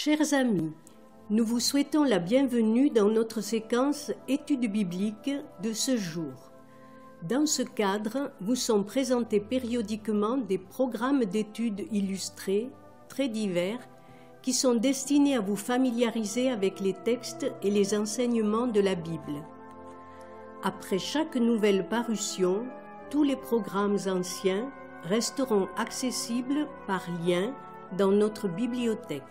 Chers amis, nous vous souhaitons la bienvenue dans notre séquence études bibliques de ce jour. Dans ce cadre, vous sont présentés périodiquement des programmes d'études illustrés, très divers, qui sont destinés à vous familiariser avec les textes et les enseignements de la Bible. Après chaque nouvelle parution, tous les programmes anciens resteront accessibles par lien dans notre bibliothèque.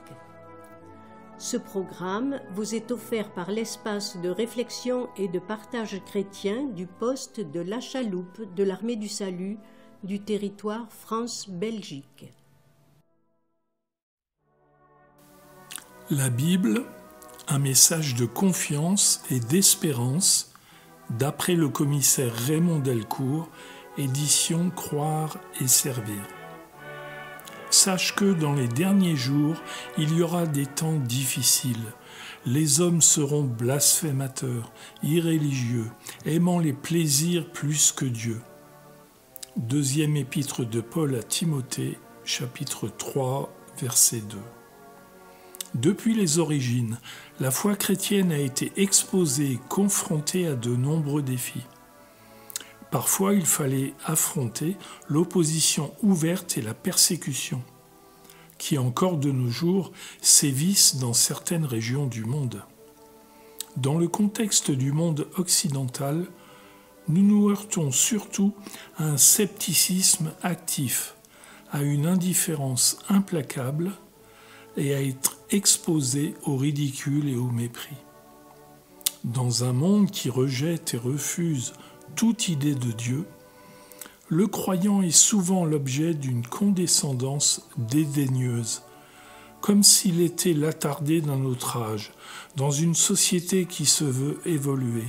Ce programme vous est offert par l'espace de réflexion et de partage chrétien du poste de La Chaloupe de l'Armée du Salut du territoire France-Belgique. La Bible, un message de confiance et d'espérance, d'après le commissaire Raymond Delcourt, édition Croire et Servir. Sache que dans les derniers jours, il y aura des temps difficiles. Les hommes seront blasphémateurs, irréligieux, aimant les plaisirs plus que Dieu. Deuxième épître de Paul à Timothée, chapitre 3, verset 2. Depuis les origines, la foi chrétienne a été exposée et confrontée à de nombreux défis. Parfois, il fallait affronter l'opposition ouverte et la persécution, qui encore de nos jours sévissent dans certaines régions du monde. Dans le contexte du monde occidental, nous nous heurtons surtout à un scepticisme actif, à une indifférence implacable et à être exposés au ridicule et au mépris. Dans un monde qui rejette et refuse toute idée de Dieu, le croyant est souvent l'objet d'une condescendance dédaigneuse, comme s'il était l'attardé d'un autre âge, dans une société qui se veut évoluer,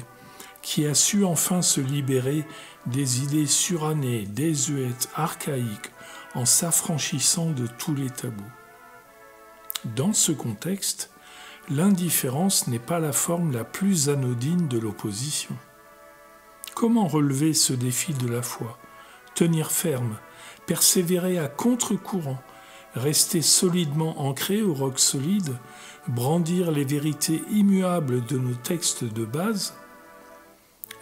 qui a su enfin se libérer des idées surannées, désuètes, archaïques, en s'affranchissant de tous les tabous. Dans ce contexte, l'indifférence n'est pas la forme la plus anodine de l'opposition. Comment relever ce défi de la foi? Tenir ferme, persévérer à contre-courant, rester solidement ancré au roc solide, brandir les vérités immuables de nos textes de base?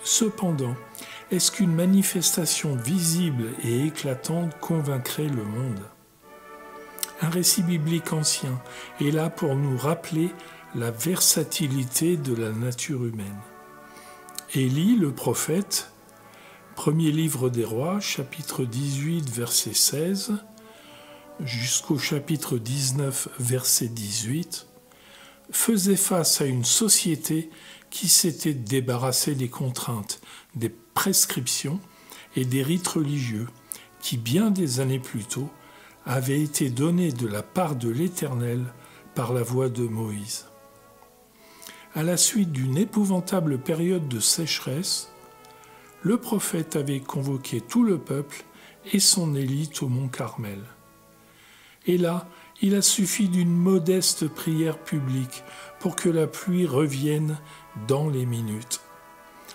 Cependant, est-ce qu'une manifestation visible et éclatante convaincrait le monde? Un récit biblique ancien est là pour nous rappeler la versatilité de la nature humaine. Élie, le prophète, premier livre des rois, chapitre 18, verset 16, jusqu'au chapitre 19, verset 18, faisait face à une société qui s'était débarrassée des contraintes, des prescriptions et des rites religieux qui, bien des années plus tôt, avaient été donnés de la part de l'Éternel par la voix de Moïse. À la suite d'une épouvantable période de sécheresse, le prophète avait convoqué tout le peuple et son élite au mont Carmel. Et là, il a suffi d'une modeste prière publique pour que la pluie revienne dans les minutes.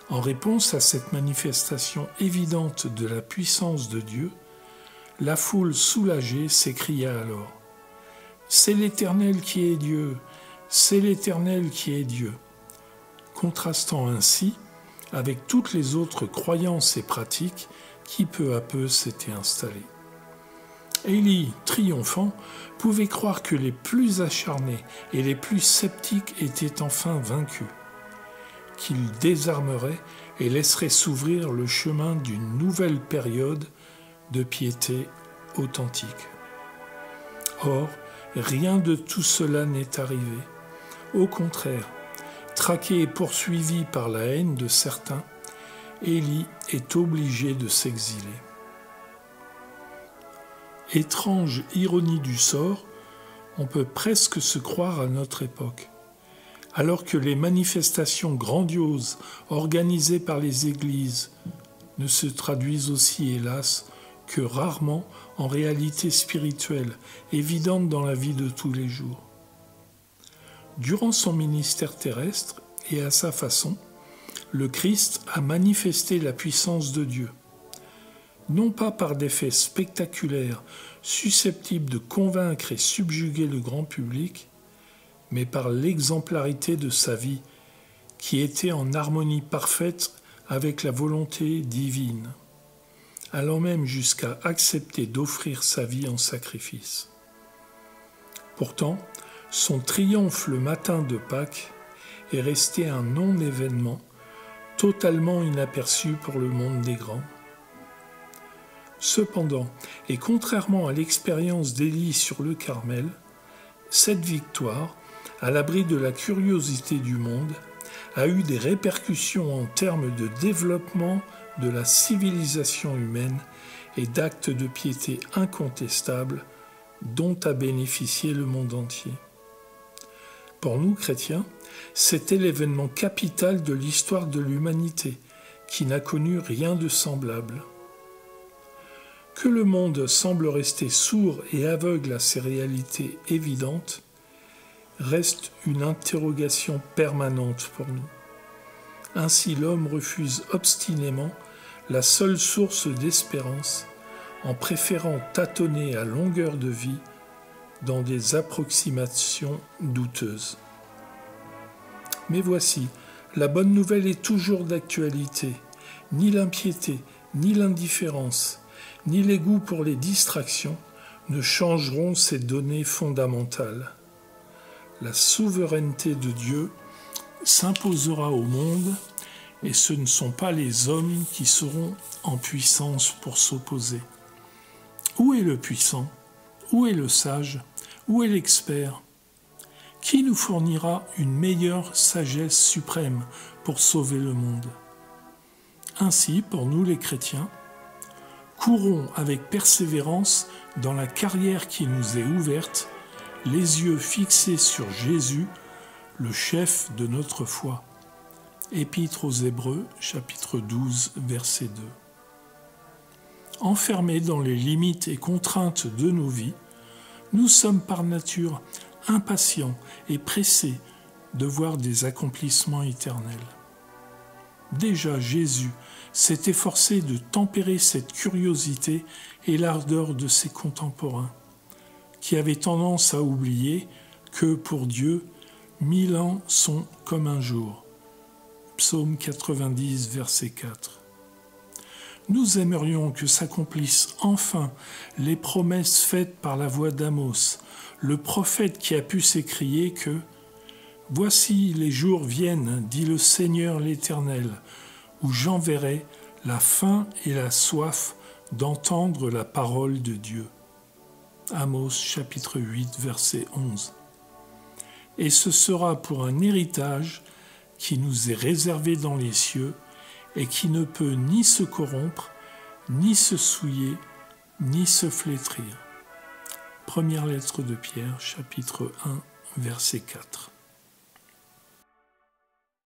En réponse à cette manifestation évidente de la puissance de Dieu, la foule soulagée s'écria alors « C'est l'Éternel qui est Dieu ! C'est l'Éternel qui est Dieu !» contrastant ainsi avec toutes les autres croyances et pratiques qui peu à peu s'étaient installées. Élie, triomphant, pouvait croire que les plus acharnés et les plus sceptiques étaient enfin vaincus, qu'il désarmerait et laisserait s'ouvrir le chemin d'une nouvelle période de piété authentique. Or, rien de tout cela n'est arrivé. Au contraire, traqué et poursuivi par la haine de certains, Élie est obligé de s'exiler. Étrange ironie du sort, on peut presque se croire à notre époque. Alors que les manifestations grandioses organisées par les églises ne se traduisent aussi, hélas, que rarement en réalité spirituelle, évidente dans la vie de tous les jours. Durant son ministère terrestre et à sa façon, le Christ a manifesté la puissance de Dieu, non pas par des faits spectaculaires susceptibles de convaincre et subjuguer le grand public, mais par l'exemplarité de sa vie, qui était en harmonie parfaite avec la volonté divine, allant même jusqu'à accepter d'offrir sa vie en sacrifice. Pourtant, son triomphe le matin de Pâques est resté un non-événement, totalement inaperçu pour le monde des grands. Cependant, et contrairement à l'expérience d'Élie sur le Carmel, cette victoire, à l'abri de la curiosité du monde, a eu des répercussions en termes de développement de la civilisation humaine et d'actes de piété incontestables dont a bénéficié le monde entier. Pour nous, chrétiens, c'était l'événement capital de l'histoire de l'humanité, qui n'a connu rien de semblable. Que le monde semble rester sourd et aveugle à ces réalités évidentes, reste une interrogation permanente pour nous. Ainsi, l'homme refuse obstinément la seule source d'espérance en préférant tâtonner à longueur de vie dans des approximations douteuses. Mais voici, la bonne nouvelle est toujours d'actualité. Ni l'impiété, ni l'indifférence, ni les goûts pour les distractions ne changeront ces données fondamentales. La souveraineté de Dieu s'imposera au monde et ce ne sont pas les hommes qui seront en puissance pour s'opposer. Où est le puissant? Où est le sage? Où est l'expert? Qui nous fournira une meilleure sagesse suprême pour sauver le monde? Ainsi, pour nous les chrétiens, courons avec persévérance dans la carrière qui nous est ouverte, les yeux fixés sur Jésus, le chef de notre foi. Épître aux Hébreux, chapitre 12, verset 2. Enfermés dans les limites et contraintes de nos vies, nous sommes par nature impatients et pressés de voir des accomplissements éternels. Déjà Jésus s'est efforcé de tempérer cette curiosité et l'ardeur de ses contemporains, qui avaient tendance à oublier que pour Dieu, 1000 ans sont comme un jour. Psaume 90, verset 4. Nous aimerions que s'accomplissent enfin les promesses faites par la voix d'Amos, le prophète qui a pu s'écrier que « Voici les jours viennent, dit le Seigneur l'Éternel, où j'enverrai la faim et la soif d'entendre la parole de Dieu. » Amos chapitre 8, verset 11. Et ce sera pour un héritage qui nous est réservé dans les cieux et qui ne peut ni se corrompre, ni se souiller, ni se flétrir. Première lettre de Pierre, chapitre 1, verset 4.